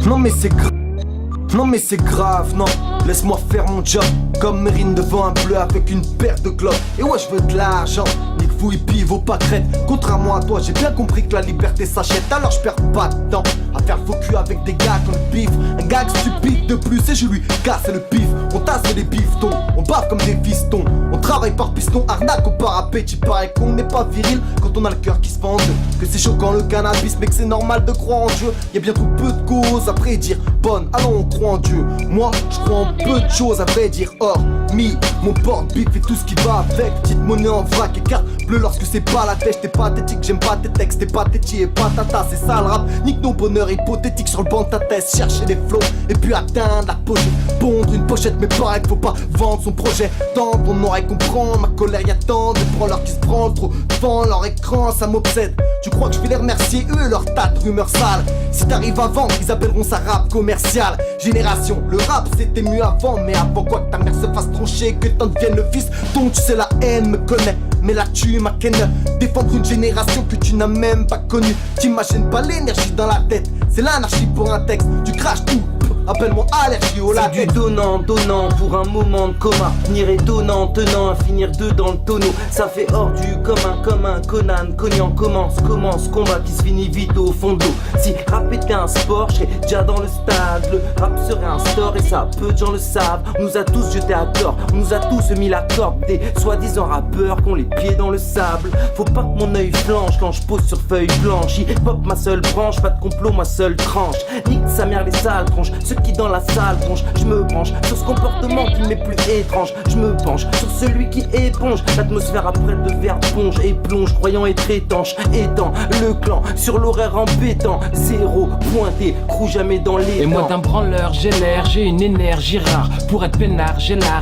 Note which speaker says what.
Speaker 1: Non mais c'est grave. Non mais c'est grave, non. Laisse-moi faire mon job. Comme Mérine devant un bleu avec une paire de globes. Et ouais, je veux de l'argent. Nique vous hippie, vos pâquerettes. Contrairement à toi, j'ai bien compris que la liberté s'achète. Alors je perds pas de temps à faire faux cul avec des gars comme le bif. Un gag stupide de plus et je lui casse le pif. On tasse les biftons, on bave comme des fistons. On travaille par piston, arnaque au parapétit. Paraît qu'on n'est pas viril quand on a le cœur qui se fend. Que c'est choquant le cannabis, mais que c'est normal de croire en Dieu. Y'a bien trop peu de causes à prédire. Bonne, allons on croit en Dieu. Moi, je crois en peu de choses à vrai dire. Hormis mon porte-bif et tout ce qui va avec. Petite monnaie en vrac et carte bleue lorsque c'est pas la tête. T'es pathétique, j'aime pas tes textes. T'es pathétique et patata, c'est ça le rap. Nique nos bonheurs hypothétiques sur le banc de ta tête. Chercher des flots et puis atteindre la pochette. Pondre une pochette, mais pareil qu'il faut pas vendre son projet. Tendre ton oreille, comprendre ma colère. Y'a tant de branleurs qui se branlent trop devant leur écran, ça m'obsède. Tu crois que je vais les remercier, eux et leur tas de rumeurs sales. Si t'arrives à vendre, ils appelleront ça rap commercial. Génération, le rap c'était mieux avant. Mais avant quoi que ta mère se fasse troncher, que t'en deviennes le fils. Donc tu sais la haine me connaît. Mais là tu m'as ken. Défendre une génération que tu n'as même pas connue. T'imagines pas l'énergie dans la tête. C'est l'anarchie pour un texte, tu craches tout. Appelle-moi allergie au latin.
Speaker 2: C'est du donnant, donnant pour un moment de coma. Venir étonnant, tenant à finir deux dans le tonneau. Ça fait hors du commun, comme un Conan. Cognant commence, combat qui se finit vite au fond de l'eau. Si rap était un sport, je serais déjà dans le stade. Le rap serait un store et ça peu de gens le savent. On nous a tous jetés à tort, on nous a tous mis la corde. Des soi-disant rappeurs qui ont les pieds dans le sable. Faut pas que mon œil flanche quand je pose sur feuille blanche. Hip-hop ma seule branche, pas de complot ma seule tranche. Nique sa mère les sales tronches, ceux qui dans la salle bronche. Je me branche sur ce comportement qui m'est plus étrange. Je me penche sur celui qui éponge l'atmosphère après de verre plonge et plonge, croyant être étanche. Étant le clan sur l'horaire embêtant. Zéro pointé, crew jamais dans les
Speaker 3: Et moi
Speaker 2: dents.
Speaker 3: d'un branleur, j'ai l'air, j'ai une énergie rare. Pour être peinard, j'ai l'art